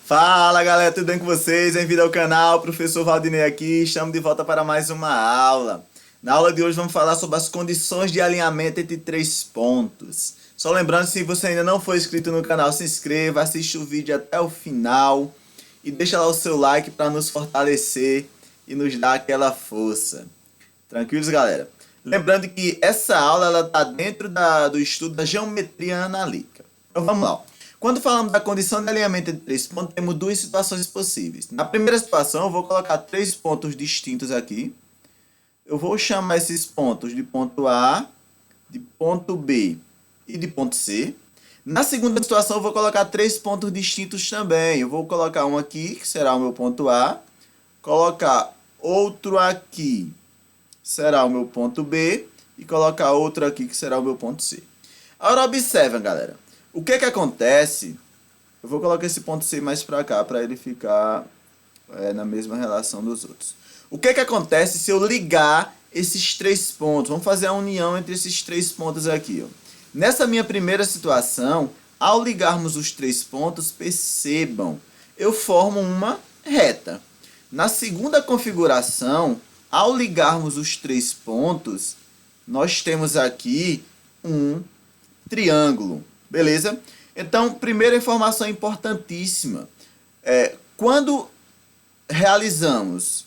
Fala galera, tudo bem com vocês? Bem-vindo ao canal, professor Valdinei aqui, estamos de volta para mais uma aula. Na aula de hoje vamos falar sobre as condições de alinhamento entre três pontos. Só lembrando, se você ainda não for inscrito no canal, se inscreva, assiste o vídeo até o final e deixa lá o seu like para nos fortalecer e nos dar aquela força. Tranquilos, galera? Lembrando que essa aula está dentro do estudo da geometria analítica. Então vamos lá. Quando falamos da condição de alinhamento entre três pontos, temos duas situações possíveis. Na primeira situação, eu vou colocar três pontos distintos aqui. Eu vou chamar esses pontos de ponto A, de ponto B e de ponto C. Na segunda situação, eu vou colocar três pontos distintos também. Eu vou colocar um aqui, que será o meu ponto A. Colocar outro aqui, será o meu ponto B. E colocar outro aqui, que será o meu ponto C. Agora, observem, galera. O que acontece? Eu vou colocar esse ponto C mais para cá, para ele ficar na mesma relação dos outros. O que acontece se eu ligar esses três pontos? Vamos fazer a união entre esses três pontos aqui. Ó. Nessa minha primeira situação, ao ligarmos os três pontos, percebam, eu formo uma reta. Na segunda configuração, ao ligarmos os três pontos, nós temos aqui um triângulo. Beleza? Então, primeira informação importantíssima. Quando realizamos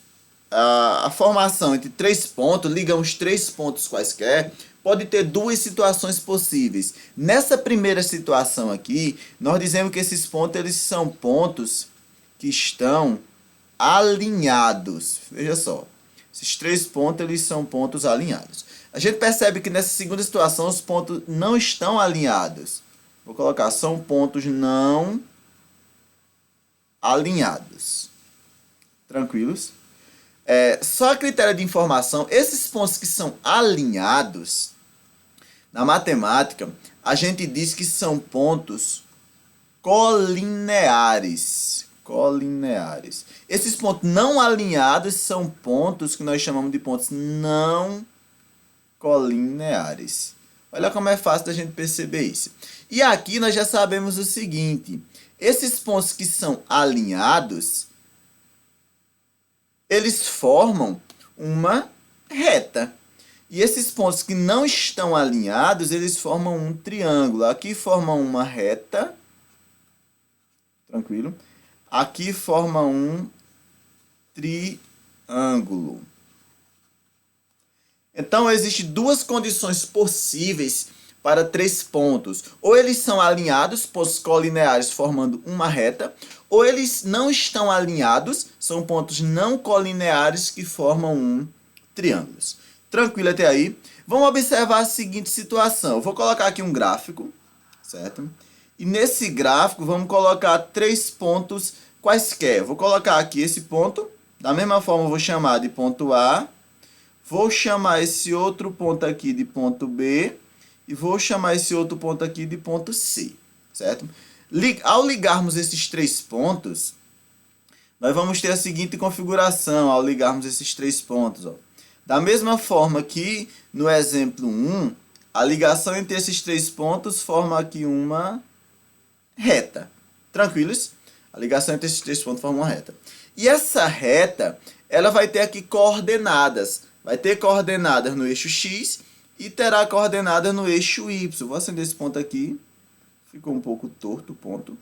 a formação entre três pontos, ligamos três pontos quaisquer, pode ter duas situações possíveis. Nessa primeira situação aqui, nós dizemos que esses pontos eles são pontos que estão alinhados. Veja só. Esses três pontos eles são pontos alinhados. A gente percebe que nessa segunda situação os pontos não estão alinhados. Vou colocar, são pontos não alinhados. Tranquilos? Só a critério de informação, esses pontos que são alinhados, na matemática, a gente diz que são pontos colineares. Colineares. Esses pontos não alinhados são pontos que nós chamamos de pontos não colineares. Olha como é fácil da gente perceber isso. E aqui nós já sabemos o seguinte. Esses pontos que são alinhados, eles formam uma reta. E esses pontos que não estão alinhados, eles formam um triângulo. Aqui formam uma reta. Tranquilo? Aqui forma um triângulo. Então, existem duas condições possíveis para três pontos. Ou eles são alinhados, pontos colineares formando uma reta, ou eles não estão alinhados, são pontos não colineares que formam um triângulo. Tranquilo até aí? Vamos observar a seguinte situação. Eu vou colocar aqui um gráfico, certo? E nesse gráfico, vamos colocar três pontos quaisquer. Vou colocar aqui esse ponto, da mesma forma eu vou chamar de ponto A. Vou chamar esse outro ponto aqui de ponto B e vou chamar esse outro ponto aqui de ponto C, certo? Ao ligarmos esses três pontos, nós vamos ter a seguinte configuração ao ligarmos esses três pontos. Ó. Da mesma forma que no exemplo 1, a ligação entre esses três pontos forma aqui uma reta. Tranquilos? A ligação entre esses três pontos forma uma reta. E essa reta, ela vai ter aqui coordenadas. Vai ter coordenadas no eixo X e terá coordenadas no eixo Y. Vou acender esse ponto aqui. Ficou um pouco torto o ponto.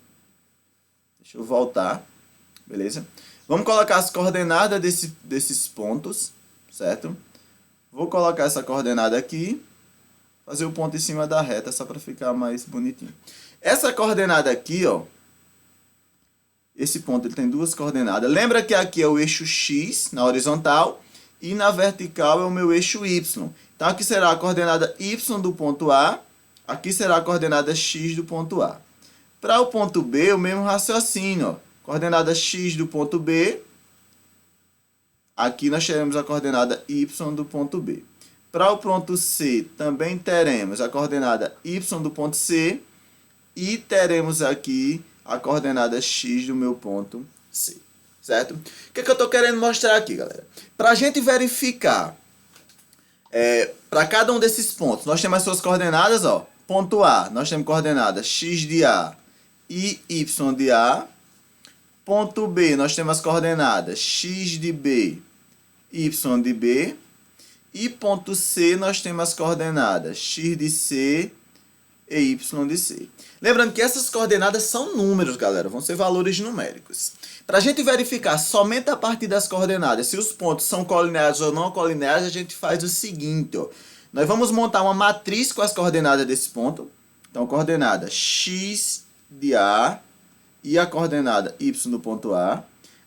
Deixa eu voltar. Beleza? Vamos colocar as coordenadas desses pontos. Certo? Vou colocar essa coordenada aqui. Fazer o ponto em cima da reta só para ficar mais bonitinho. Essa coordenada aqui, ó. Esse ponto ele tem duas coordenadas. Lembra que aqui é o eixo X na horizontal. E na vertical é o meu eixo Y. Então, aqui será a coordenada Y do ponto A. Aqui será a coordenada X do ponto A. Para o ponto B, o mesmo raciocínio. Ó. Coordenada X do ponto B. Aqui nós teremos a coordenada Y do ponto B. Para o ponto C, também teremos a coordenada Y do ponto C. E teremos aqui a coordenada X do meu ponto C. Certo? O que eu estou querendo mostrar aqui, galera? Para a gente verificar, para cada um desses pontos, nós temos as suas coordenadas, ó. Ponto A, nós temos coordenadas x de A e y de A. Ponto B, nós temos as coordenadas x de B, y de B. E ponto C, nós temos as coordenadas x de C e y de C. Lembrando que essas coordenadas são números, galera, vão ser valores numéricos. Para a gente verificar somente a partir das coordenadas se os pontos são colineares ou não colineares, a gente faz o seguinte, ó. Nós vamos montar uma matriz com as coordenadas desse ponto. Então, coordenada x de A e a coordenada y do ponto A.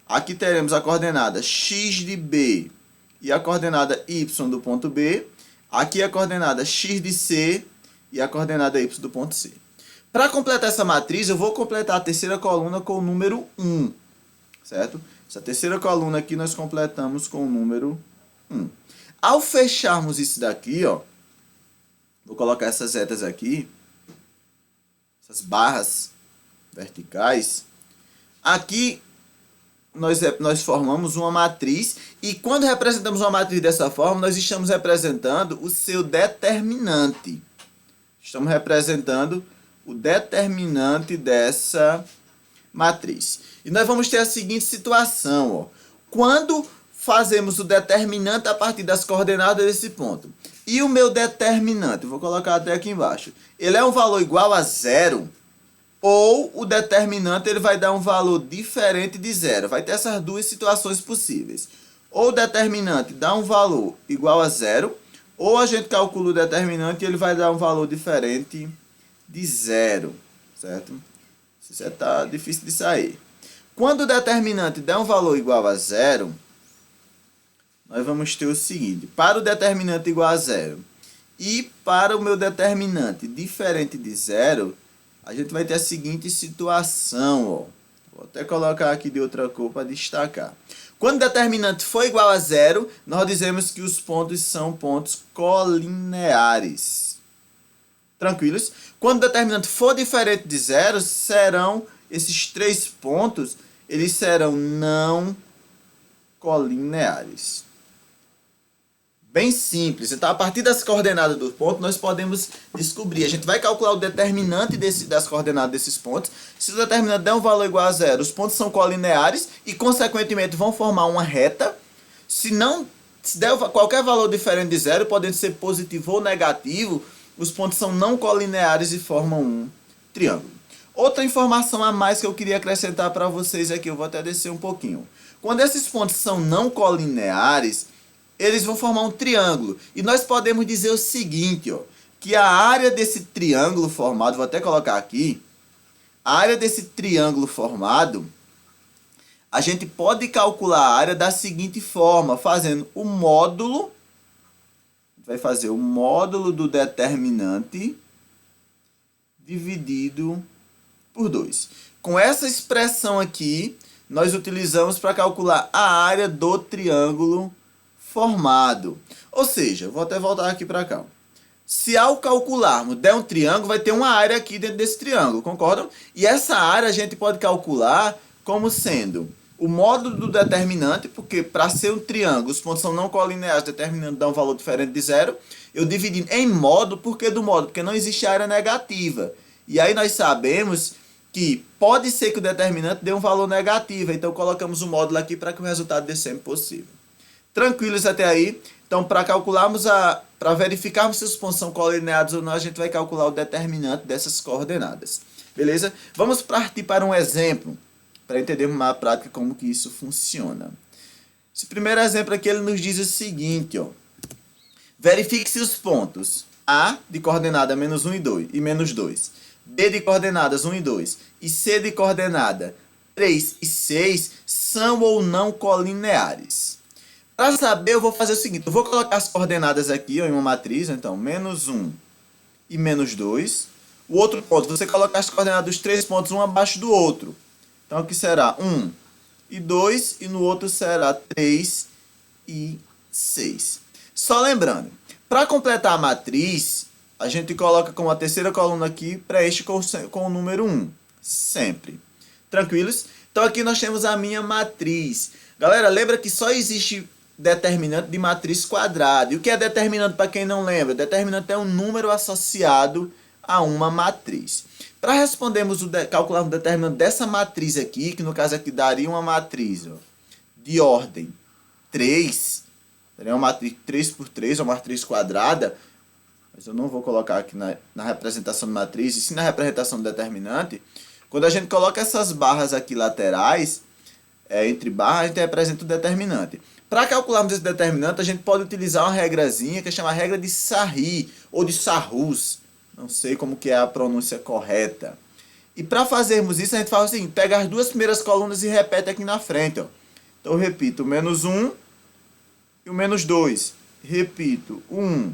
Aqui teremos a coordenada x de B e a coordenada y do ponto B. Aqui a coordenada x de C e a coordenada y do ponto C. Para completar essa matriz, eu vou completar a terceira coluna com o número 1, certo? Essa terceira coluna aqui nós completamos com o número 1. Ao fecharmos isso daqui, ó, vou colocar essas retas aqui, essas barras verticais. Aqui nós formamos uma matriz e quando representamos uma matriz dessa forma, nós estamos representando o seu determinante. Estamos representando o determinante dessa matriz. E nós vamos ter a seguinte situação, ó. Quando fazemos o determinante a partir das coordenadas desse ponto. E o meu determinante, vou colocar até aqui embaixo, ele é um valor igual a 0, ou o determinante ele vai dar um valor diferente de 0. Vai ter essas duas situações possíveis. Ou o determinante dá um valor igual a 0, ou a gente calcula o determinante e ele vai dar um valor diferente de 0, certo? Isso está difícil de sair. Quando o determinante der um valor igual a 0, nós vamos ter o seguinte: para o determinante igual a 0 e para o meu determinante diferente de 0, a gente vai ter a seguinte situação, ó. Vou até colocar aqui de outra cor para destacar. Quando o determinante for igual a 0, nós dizemos que os pontos são pontos colineares. Tranquilos? Quando o determinante for diferente de 0, serão esses 3 pontos, eles serão não colineares. Bem simples. Então, a partir das coordenadas do ponto, nós podemos descobrir. A gente vai calcular o determinante das coordenadas desses pontos. Se o determinante der um valor igual a 0, os pontos são colineares e, consequentemente, vão formar uma reta. Se der qualquer valor diferente de 0, podendo ser positivo ou negativo, os pontos são não colineares e formam um triângulo. Outra informação a mais que eu queria acrescentar para vocês aqui, eu vou até descer um pouquinho. Quando esses pontos são não colineares, eles vão formar um triângulo. E nós podemos dizer o seguinte, ó, que a área desse triângulo formado, vou até colocar aqui, a área desse triângulo formado, a gente pode calcular a área da seguinte forma, fazendo o módulo, vai fazer o módulo do determinante dividido por 2. Com essa expressão aqui, nós utilizamos para calcular a área do triângulo formado. Ou seja, vou até voltar aqui para cá. Se ao calcularmos der um triângulo, vai ter uma área aqui dentro desse triângulo, concordam? E essa área a gente pode calcular como sendo o módulo do determinante, porque para ser um triângulo, os pontos são não colineares, determinante dá um valor diferente de 0. Eu dividi em módulo, por que do módulo? Porque não existe área negativa. E aí nós sabemos que pode ser que o determinante dê um valor negativo, então colocamos o módulo aqui para que o resultado dê sempre possível. Tranquilos até aí? Então, para calcularmos para verificarmos se os pontos são colineares ou não, a gente vai calcular o determinante dessas coordenadas. Beleza? Vamos partir para um exemplo, para entendermos na prática como que isso funciona. Esse primeiro exemplo aqui, ele nos diz o seguinte, ó. Verifique se os pontos A de coordenada menos 1 e 2, e menos 2, B de coordenadas 1 e 2 e C de coordenada 3 e 6 são ou não colineares. Para saber, eu vou fazer o seguinte, eu vou colocar as coordenadas aqui ó, em uma matriz, então, menos 1 e menos 2. O outro ponto, você coloca as coordenadas dos 3 pontos um abaixo do outro. Então, aqui será 1 e 2, e no outro será 3 e 6. Só lembrando, para completar a matriz, a gente coloca como a terceira coluna aqui, preenche com o número 1, sempre. Tranquilos? Então, aqui nós temos a minha matriz. Galera, lembra que só existe determinante de matriz quadrada. E o que é determinante para quem não lembra? Determinante é um número associado a uma matriz. Para respondermos calcularmos o determinante dessa matriz aqui, que no caso aqui daria uma matriz de ordem 3, seria uma matriz 3 por 3, uma matriz quadrada, mas eu não vou colocar aqui na representação de matriz, e sim na representação do determinante. Quando a gente coloca essas barras aqui laterais, entre barras, a gente representa o determinante. Para calcularmos esse determinante, a gente pode utilizar uma regrazinha que é chamada regra de Sarri, ou de Sarrus, não sei como que é a pronúncia correta. E para fazermos isso, a gente faz o seguinte, pega as duas primeiras colunas e repete aqui na frente. Ó. Então eu repito o menos 1 e o menos 2. Repito o 1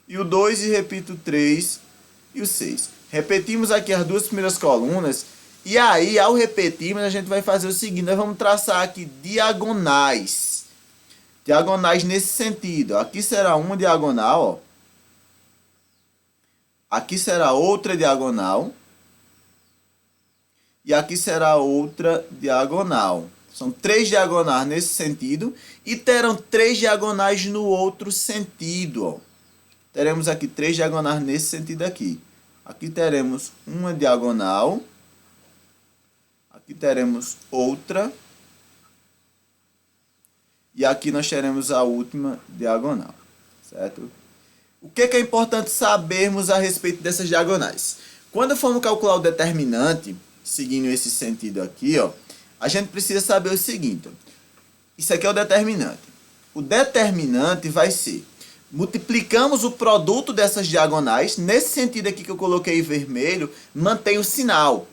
e o 2 e repito o 3 e o 6. Repetimos aqui as duas primeiras colunas. E aí, ao repetirmos, a gente vai fazer o seguinte, nós vamos traçar aqui diagonais. Diagonais nesse sentido. Aqui será uma diagonal, ó. Aqui será outra diagonal. E aqui será outra diagonal. São 3 diagonais nesse sentido. E terão 3 diagonais no outro sentido, ó. Teremos aqui 3 diagonais nesse sentido aqui. Aqui teremos uma diagonal. Aqui teremos outra. E aqui nós teremos a última diagonal. Certo? O que é importante sabermos a respeito dessas diagonais? Quando formos calcular o determinante, seguindo esse sentido aqui, ó, a gente precisa saber o seguinte. Isso aqui é o determinante. O determinante vai ser, multiplicamos o produto dessas diagonais, nesse sentido aqui que eu coloquei em vermelho, mantém o sinal.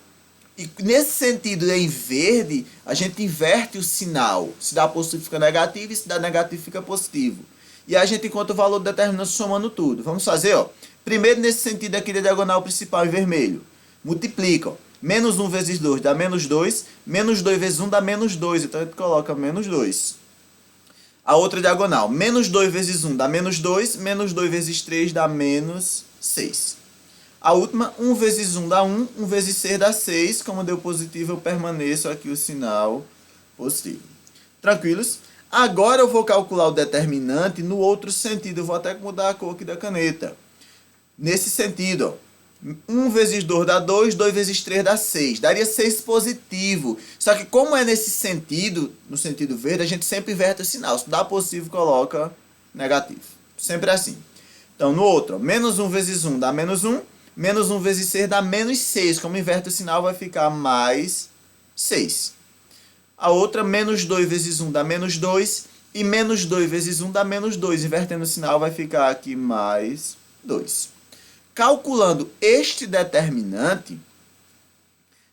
E nesse sentido em verde, a gente inverte o sinal. Se dá positivo fica negativo e se dá negativo fica positivo. E a gente encontra o valor do determinante somando tudo. Vamos fazer, ó. Primeiro nesse sentido aqui da diagonal principal em vermelho. Multiplica, ó. Menos 1 vezes 2 dá menos 2. Menos 2 vezes 1 dá menos 2. Então a gente coloca menos 2. A outra diagonal. Menos 2 vezes 1 dá menos 2. Menos 2 vezes 3 dá menos 6. A última, 1 vezes 1 dá 1, 1 vezes 6 dá 6. Como deu positivo, eu permaneço aqui o sinal positivo. Tranquilos? Agora eu vou calcular o determinante no outro sentido. Eu vou até mudar a cor aqui da caneta. Nesse sentido, ó. 1 vezes 2 dá 2, 2 vezes 3 dá 6. Daria 6 positivo. Só que como é nesse sentido, no sentido verde, a gente sempre inverte o sinal. Se dá positivo, coloca negativo. Sempre assim. Então, no outro, ó, menos 1 vezes 1 dá menos 1. Menos 1 vezes 6 dá menos 6. Como inverte o sinal, vai ficar mais 6. A outra, menos 2 vezes 1 dá menos 2. E menos 2 vezes 1 dá menos 2. Invertendo o sinal, vai ficar aqui mais 2. Calculando este determinante,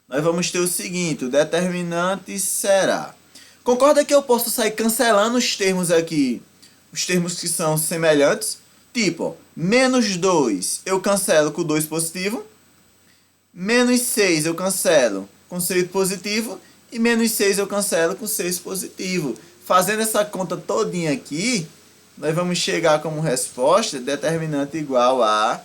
nós vamos ter o seguinte. O determinante será... Concorda que eu posso sair cancelando os termos aqui, os termos que são semelhantes? Tipo, ó, menos 2 eu cancelo com 2 positivo. Menos 6 eu cancelo com 6 positivo. E menos 6 eu cancelo com 6 positivo. Fazendo essa conta todinha aqui, nós vamos chegar como resposta determinante igual a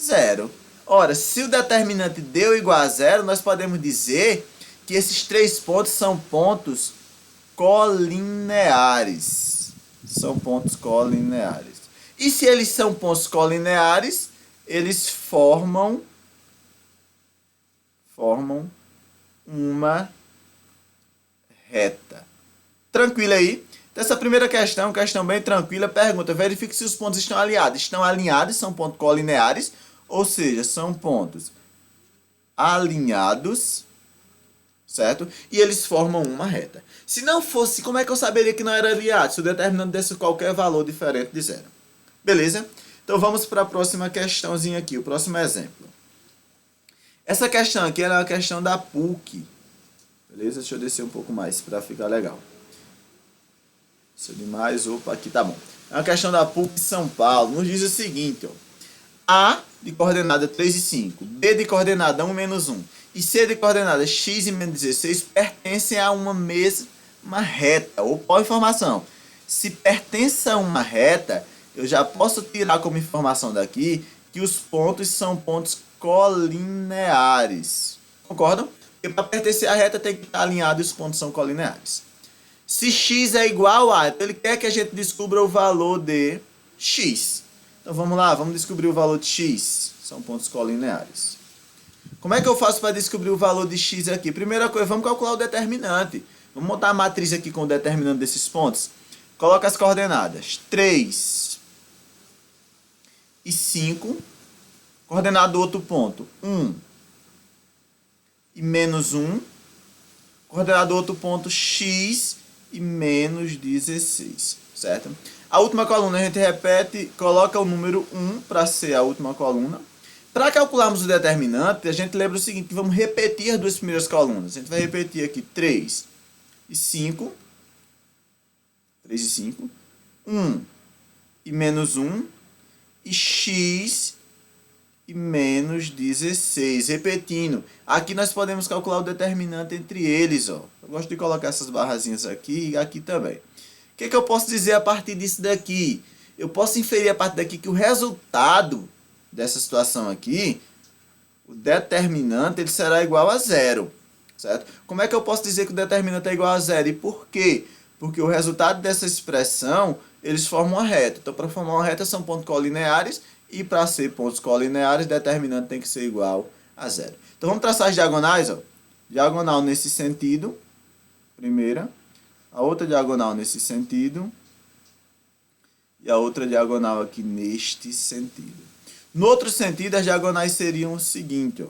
0. Ora, se o determinante deu igual a 0, nós podemos dizer que esses 3 pontos são pontos colineares. São pontos colineares. E se eles são pontos colineares, eles formam uma reta. Tranquilo aí? Então, essa primeira questão bem tranquila, pergunta, verifique se os pontos estão alinhados. Estão alinhados, são pontos colineares, ou seja, são pontos alinhados, certo? E eles formam uma reta. Se não fosse, como é que eu saberia que não era alinhado? Se o determinante desse qualquer valor diferente de 0. Beleza? Então vamos para a próxima questãozinha aqui, o próximo exemplo. Essa questão aqui é uma questão da PUC. Beleza? Deixa eu descer um pouco mais para ficar legal. Desceu demais, opa, aqui tá bom. É uma questão da PUC de São Paulo. Nos diz o seguinte, ó. A de coordenada 3 e 5, B de coordenada 1 menos 1 e C de coordenada x e menos 16 pertencem a uma mesma reta. Ou qual informação? Se pertence a uma reta, eu já posso tirar como informação daqui que os pontos são pontos colineares. Concordam? Porque para pertencer à reta tem que estar alinhado e os pontos são colineares. Se x é igual a, então ele quer que a gente descubra o valor de x. Então vamos lá, vamos descobrir o valor de x. São pontos colineares. Como é que eu faço para descobrir o valor de x aqui? Primeira coisa, vamos calcular o determinante. Vamos montar a matriz aqui com o determinante desses pontos. Coloca as coordenadas 3 e 5. Coordenada do outro ponto, 1 e menos 1. Coordenada do outro ponto, x e menos 16, certo? A última coluna a gente repete, coloca o número 1 para ser a última coluna. Para calcularmos o determinante, a gente lembra o seguinte, vamos repetir as duas primeiras colunas. A gente vai repetir aqui 3 e 5. 3 e 5. 1 e menos 1. E x e menos 16. Repetindo, aqui nós podemos calcular o determinante entre eles. Ó. Eu gosto de colocar essas barrazinhas aqui e aqui também. O que eu posso dizer a partir disso daqui? Eu posso inferir a partir daqui que o resultado dessa situação aqui, o determinante, ele será igual a zero. Certo? Como é que eu posso dizer que o determinante é igual a zero? E por quê? Porque o resultado dessa expressão, eles formam uma reta. Então, para formar uma reta, são pontos colineares. E para ser pontos colineares, determinante tem que ser igual a zero. Então, vamos traçar as diagonais. Ó. Diagonal nesse sentido, primeira. A outra diagonal nesse sentido. E a outra diagonal aqui neste sentido. No outro sentido, as diagonais seriam o seguinte. Ó.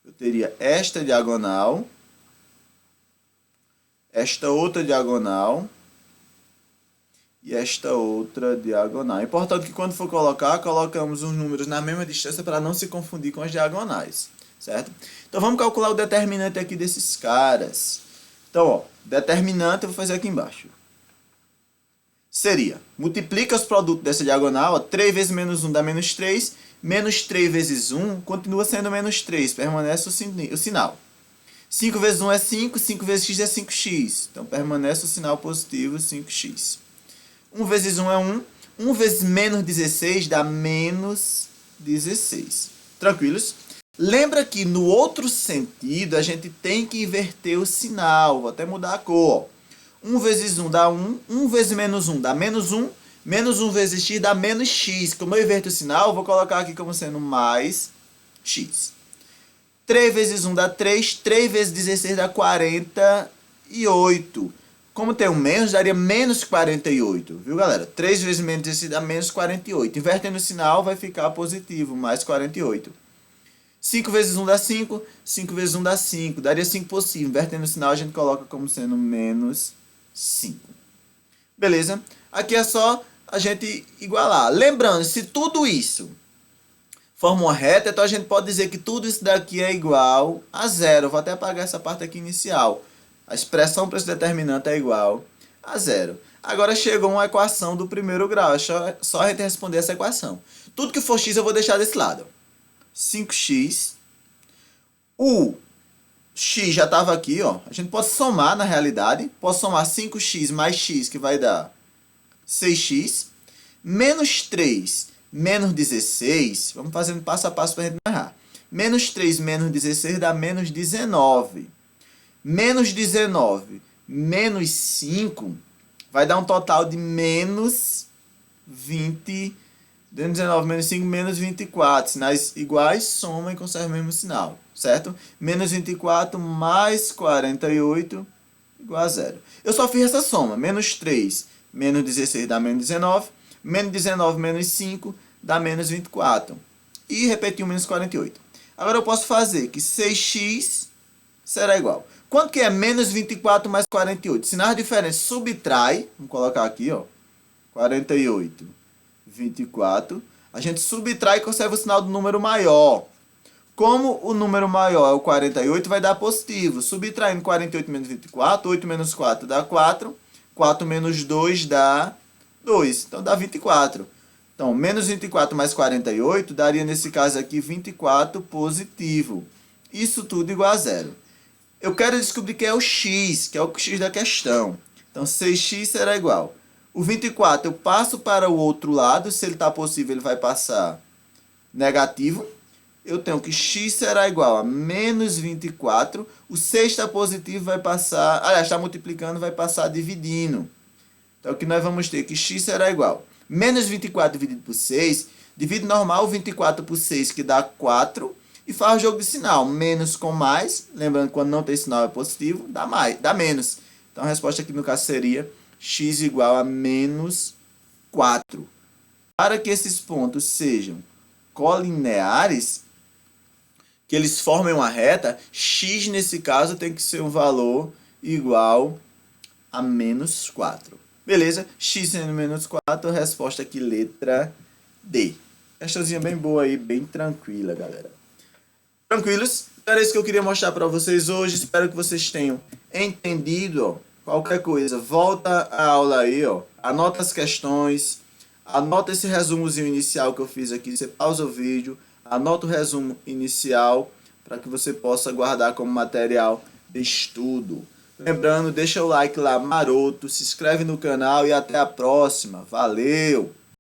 Eu teria esta diagonal. Esta outra diagonal. E esta outra diagonal. É importante que quando for colocar, colocamos os números na mesma distância para não se confundir com as diagonais, certo? Então vamos calcular o determinante aqui desses caras. Então, ó, determinante eu vou fazer aqui embaixo. Seria, multiplica os produtos dessa diagonal, ó, 3 vezes menos 1 dá menos 3, menos 3 vezes 1 continua sendo menos 3, permanece o sinal. 5 vezes 1 é 5, 5 vezes x é 5x, então permanece o sinal positivo 5x. 1 vezes 1 é 1. 1 vezes menos 16 dá menos 16. Tranquilos? Lembra que no outro sentido a gente tem que inverter o sinal. Vou até mudar a cor. 1 vezes 1 dá 1. 1 vezes menos 1 dá menos 1. Menos 1 vezes x dá menos x. Como eu inverto o sinal, eu vou colocar aqui como sendo mais x. 3 vezes 1 dá 3. 3 vezes 16 dá 48. Como tem um menos, daria menos 48, viu, galera? 3 vezes menos 16 dá menos 48. Invertendo o sinal, vai ficar positivo, mais 48. 5 vezes 1 dá 5, 5 vezes 1 dá 5. Daria 5 positivo. Invertendo o sinal, a gente coloca como sendo menos 5. Beleza? Aqui é só a gente igualar. Lembrando, se tudo isso forma uma reta, então a gente pode dizer que tudo isso daqui é igual a zero. Vou até apagar essa parte aqui inicial. A expressão para esse determinante é igual a zero. Agora chegou uma equação do primeiro grau. É só a gente responder essa equação. Tudo que for x eu vou deixar desse lado. 5x. O x já estava aqui. Ó. A gente pode somar na realidade. Posso somar 5x mais x, que vai dar 6x. Menos 3 menos 16. Vamos fazendo passo a passo para a gente não errar. Menos 3 menos 16 dá menos 19. Menos 19 menos 5 vai dar um total de menos 20. 19 menos 5 menos 24. Sinais iguais, soma e conserva o mesmo sinal, certo? Menos 24 mais 48 igual a zero. Eu só fiz essa soma. Menos 3 menos 16 dá menos 19. Menos 19 menos 5 dá menos 24. E repetir o menos 48. Agora eu posso fazer que 6x será igual. Quanto que é menos 24 mais 48? Sinais diferentes, subtrai. Vamos colocar aqui, ó. 48, 24. A gente subtrai e conserva o sinal do número maior. Como o número maior é o 48, vai dar positivo. Subtraindo 48 menos 24, 8 menos 4 dá 4. 4 menos 2 dá 2. Então dá 24. Então, menos 24 mais 48 daria, nesse caso aqui, 24 positivo. Isso tudo igual a zero. Eu quero descobrir que é o x, que é o x da questão. Então, 6x será igual. O 24 eu passo para o outro lado. Se ele está positivo, ele vai passar negativo. Eu tenho que x será igual a menos 24. O 6 está positivo, vai passar... Aliás, está multiplicando, vai passar dividindo. Então, aqui nós vamos ter que x será igual. Menos 24 dividido por 6. Divide normal 24 por 6, que dá 4. E faz o jogo de sinal. Menos com mais. Lembrando que quando não tem sinal é positivo, dá mais, dá menos. Então a resposta aqui no caso seria x igual a menos 4. Para que esses pontos sejam colineares, que eles formem uma reta, x nesse caso tem que ser um valor igual a menos 4. Beleza? X sendo menos 4, resposta aqui, letra D. Questãozinha bem boa aí, bem tranquila, galera. Tranquilos? Era isso que eu queria mostrar para vocês hoje. Espero que vocês tenham entendido. Ó. Qualquer coisa, volta a aula aí, ó. Anota as questões, anota esse resumozinho inicial que eu fiz aqui. Você pausa o vídeo, anota o resumo inicial para que você possa guardar como material de estudo. Lembrando, deixa o like lá maroto, se inscreve no canal e até a próxima. Valeu!